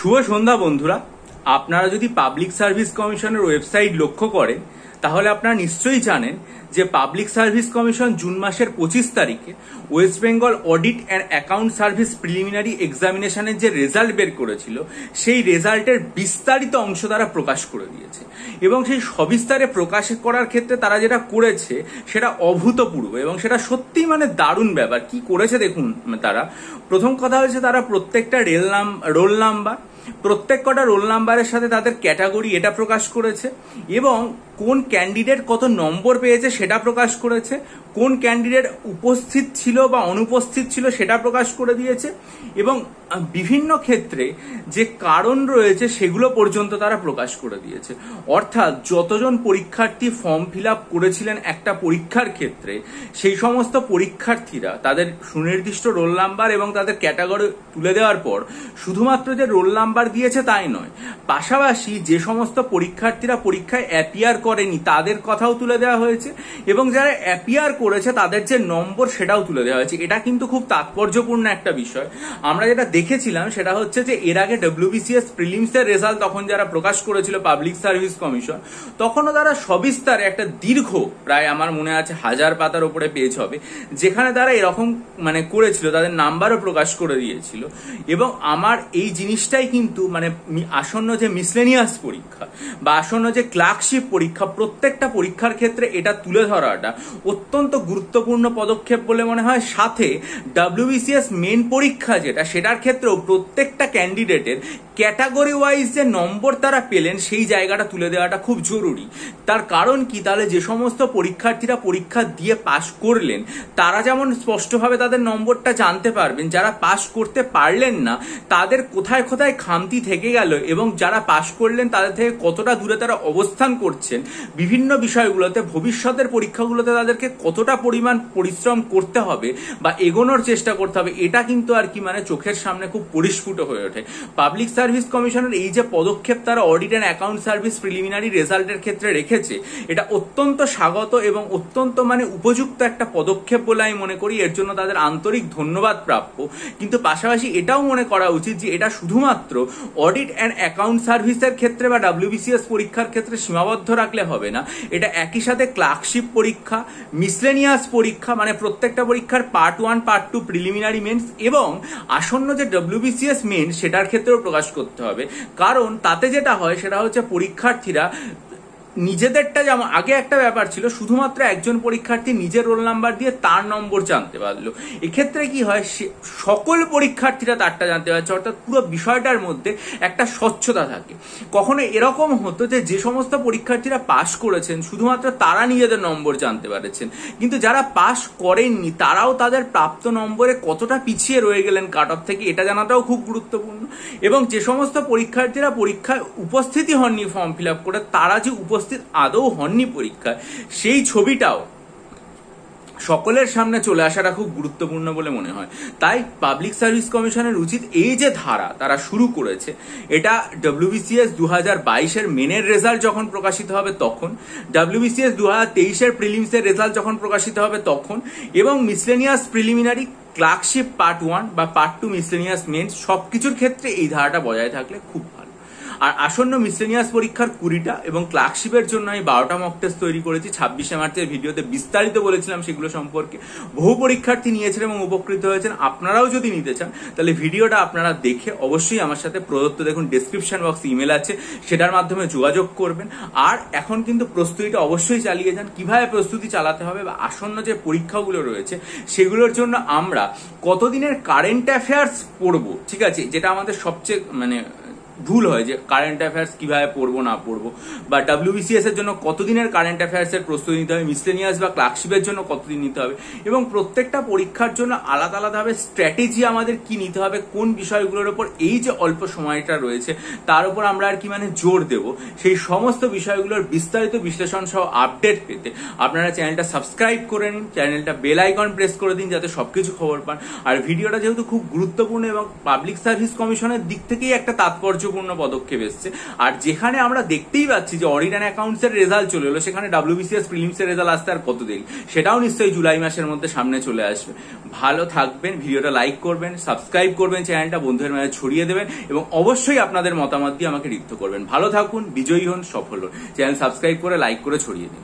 শুভ সন্ধ্যা বন্ধুরা। আপনারা যদি পাবলিক সার্ভিস কমিশনের ওয়েবসাইট লক্ষ্য করেন তাহলে আপনারা নিশ্চয়ই জানেন যে পাবলিক সার্ভিস কমিশন জুন মাসের 25 তারিখে West Bengal audit and account service preliminary এক্সামিনেশনের যে রেজাল্ট বের করেছিল সেই রেজাল্টের বিস্তারিত অংশ তারা প্রকাশ করে দিয়েছে এবং সেই সবিস্তারে প্রকাশ করার ক্ষেত্রে তারা যেটা করেছে সেটা অভূতপূর্ব এবং সেটা সত্যিই দারুণ ব্যাপার। কি করেছে দেখুন, তারা প্রথম কথা হচ্ছে তারা প্রত্যেকটা রোল নাম্বার, প্রত্যেক কটা রোল নাম্বারের সাথে তাদের ক্যাটাগরি এটা প্রকাশ করেছে এবং কোন ক্যান্ডিডেট কত নম্বর পেয়েছে সেটা প্রকাশ করেছে, কোন ক্যান্ডিডেট উপস্থিত ছিল বা অনুপস্থিত ছিল সেটা প্রকাশ করে দিয়েছে এবং বিভিন্ন ক্ষেত্রে যে কারণ রয়েছে সেগুলো পর্যন্ত তারা প্রকাশ করে দিয়েছে। অর্থাৎ যতজন পরীক্ষার্থী ফর্ম ফিল আপ করেছিলেন একটা পরীক্ষার ক্ষেত্রে সেই সমস্ত পরীক্ষার্থীরা তাদের সুনির্দিষ্ট রোল নাম্বার এবং তাদের ক্যাটাগরি তুলে দেওয়ার পর শুধুমাত্র যে রোল নাম্বার দিয়েছে তাই নয়, পাশাপাশি যে সমস্ত পরীক্ষার্থীরা পরীক্ষায় অ্যাপিয়ার করেনি তাদের কথাও তুলে দেওয়া হয়েছে এবং যারা অ্যাপিয়ার করেছে তাদের যে নম্বর সেটাও তুলে দেওয়া হয়েছে। এটা কিন্তু খুব তাৎপর্যপূর্ণ একটা বিষয়। আমরা যেটা দেখেছিলাম সেটা হচ্ছে যে এর আগে WBCS প্রিলিমস এর রেজাল্ট তখন যারা প্রকাশ করেছিল পাবলিক সার্ভিস কমিশন, তখনও তারা সবিস্তারে একটা দীর্ঘ প্রায় আমার মনে আছে 1000 পাতার উপরে পেজ হবে, যেখানে তারা এরকম করেছিল, তাদের নাম্বারও প্রকাশ করে দিয়েছিল। এবং আমার এই জিনিসটাই কিন্তু আসন্ন যে মিসলেনিয়াস পরীক্ষা বা আসন্ন যে ক্লার্কশিপ পরীক্ষা, প্রত্যেকটা পরীক্ষার ক্ষেত্রে এটা তুলে ধরাটা অত্যন্ত গুরুত্বপূর্ণ পদক্ষেপ বলে মনে হয়। সাথে WBCS মেন পরীক্ষা যেটা, সেটার ক্ষেত্রেও প্রত্যেকটা ক্যান্ডিডেটের ক্যাটাগরি ওয়াইজ যে নম্বর তারা পেলেন সেই জায়গাটা তুলে দেওয়াটা খুব জরুরি। তার কারণ কি, তাহলে যে সমস্ত পরীক্ষার্থীরা পরীক্ষা দিয়ে পাশ করলেন তারা যেমন স্পষ্টভাবে তাদের নম্বরটা জানতে পারবেন, যারা পাশ করতে পারলেন না তাদের কোথায় কোথায় খামতি থেকে গেল এবং যারা পাশ করলেন তাদের থেকে কতটা দূরে তারা অবস্থান করছেন, বিভিন্ন বিষয়গুলোতে ভবিষ্যতের পরীক্ষাগুলোতে তাদেরকে কতটা পরিমাণ পরিশ্রম করতে হবে বা এগোনোর চেষ্টা করতে হবে, এটা কিন্তু আর কি চোখের সামনে খুব পরিস্ফুট হয়ে ওঠে। পাবলিক সার্ভিস কমিশনের এই যে পদক্ষেপ তারা audit and account service preliminary রেজাল্টের ক্ষেত্রে রেখেছে, এটা অত্যন্ত স্বাগত এবং অত্যন্ত উপযুক্ত একটা পদক্ষেপ বলে আমি মনে করি। এর জন্য তাদের আন্তরিক ধন্যবাদ প্রাপ্য। কিন্তু পাশাপাশি এটাও মনে করা উচিত যে এটা শুধুমাত্র অডিট অ্যান্ড অ্যাকাউন্ট সার্ভিসের ক্ষেত্রে বা WBCS পরীক্ষার ক্ষেত্রে সীমাবদ্ধ রাখলে হবে না। এটা একই সাথে ক্লার্কশিপ পরীক্ষা, মিসলেনিয়াস পরীক্ষা, প্রত্যেকটা পরীক্ষার পার্ট 1 পার্ট 2 প্রিলিমিনারি মেন্স এবং আসন্ন যে WBCS মেন সেটার ক্ষেত্রেও প্রকাশ করতে হবে। কারণ তাতে যেটা হয় সেটা হচ্ছে পরীক্ষার্থীরা নিজেদেরটা, যেমন আগে একটা ব্যাপার ছিল শুধুমাত্র একজন পরীক্ষার্থী নিজের রোল নাম্বার দিয়ে তার নম্বর জানতে পারলো, এক্ষেত্রে কি হয় সকল পরীক্ষার্থীরা তারটা জানতে পারছে, অর্থাৎ পুরো বিষয়টার মধ্যে একটা স্বচ্ছতা থাকে। কখনো এরকম হতো যে সমস্ত পরীক্ষার্থীরা পাশ করেছেন শুধুমাত্র তারা নিজেদের নম্বর জানতে পারেছেন, কিন্তু যারা পাশ করেননি তারাও তাদের প্রাপ্ত নম্বরে কতটা পিছিয়ে রয়ে গেলেন কাট অফ থেকে, এটা জানাটাও খুব গুরুত্বপূর্ণ। এবং যে সমস্ত পরীক্ষার্থীরা পরীক্ষায় উপস্থিতই হননি ফর্ম ফিল আপ করে, তারা যে উপস্থিত আদৌ হননি পরীক্ষায় সেই ছবিটাও সকলের সামনে চলে আসাটা খুব গুরুত্বপূর্ণ বলে মনে হয়। তাই পাবলিক সার্ভিস কমিশনের উচিত এই যে ধারা তারা শুরু করেছে, এটা WBCS 2022 এর মেনের রেজাল্ট যখন প্রকাশিত হবে তখন, WBCS 2023 এর প্রিলিমস এর রেজাল্ট যখন প্রকাশিত হবে তখন এবং মিসলেনিয়াস প্রিলিমিনারি ক্লার্কশিপ পার্ট 1 বা পার্ট 2 মিসলেনিয়াস মেন্স সবকিছুর ক্ষেত্রে এই ধারাটা বজায় থাকলে খুব ভালো। আর আসন্ন মিসলেনিয়াস পরীক্ষার 20টা এবং ক্লার্কশিপের জন্য আমি 12টা মক টেস্ট তৈরি করেছি। 26শে মার্চের ভিডিওতে বিস্তারিত বলেছিলাম সেগুলো সম্পর্কে। বহু পরীক্ষার্থী নিয়েছেন এবং উপকৃত হয়েছেন। আপনারাও যদি নিতে চান তাহলে ভিডিওটা আপনারা দেখে অবশ্যই আমার সাথে প্রদত্ত দেখুন ডেসক্রিপশন বক্সে ইমেল আছে, সেটার মাধ্যমে যোগাযোগ করবেন। আর এখন কিন্তু প্রস্তুতিটা অবশ্যই চালিয়ে যান। কিভাবে প্রস্তুতি চালাতে হবে বা আসন্ন যে পরীক্ষাগুলো রয়েছে সেগুলোর জন্য আমরা কতদিনের কারেন্ট অ্যাফেয়ার্স পড়বো, ঠিক আছে, যেটা আমাদের সবচেয়ে ভুল হয় যে কারেন্ট অ্যাফেয়ার্স কিভাবে পড়বো না পড়বো, বা WBCS এর জন্য কতদিনের কারেন্ট অ্যাফেয়ার্স এর প্রস্তুতি নিতে হবে, মিসলেনিয়াস বা ক্লার্কশিপের জন্য কতদিন নিতে হবে এবং প্রত্যেকটা পরীক্ষার জন্য আলাদা আলাদাভাবে স্ট্র্যাটেজি আমাদের কি নিতে হবে, কোন বিষয়গুলোর উপর এই যে অল্প সময়টা রয়েছে তার উপর আমরা আর কি জোর দেব, সেই সমস্ত বিষয়গুলোর বিস্তারিত বিশ্লেষণ সহ আপডেট পেতে আপনারা চ্যানেলটা সাবস্ক্রাইব করে নিন, চ্যানেলটা বেল আইকন প্রেস করে দিন যাতে সবকিছু খবর পান। আর ভিডিওটা যেহেতু খুব গুরুত্বপূর্ণ এবং পাবলিক সার্ভিস কমিশনের দিক থেকেই একটা তাৎপর্য তাৎপর্যপূর্ণ পদক্ষেপ এসছে। আর যেখানে আমরা দেখতেই পাচ্ছি যে অডিট অ্যান্ড অ্যাকাউন্টস এর রেজাল্ট চলে এলো, সেখানে WBCS প্রিলিমস এর রেজাল্ট আসতে আর কত দেরি, সেটাও নিশ্চয়ই জুলাই মাসের মধ্যে সামনে চলে আসবে। ভালো থাকবেন, ভিডিওটা লাইক করবেন, সাবস্ক্রাইব করবেন, চ্যানেলটা বন্ধুদের মাঝে ছড়িয়ে দেবেন এবং অবশ্যই আপনাদের মতামত দিয়ে আমাকে রিক্ত করবেন। ভালো থাকুন, বিজয়ী হন, সফল হন। চ্যানেল সাবস্ক্রাইব করে লাইক করে ছড়িয়ে দিন।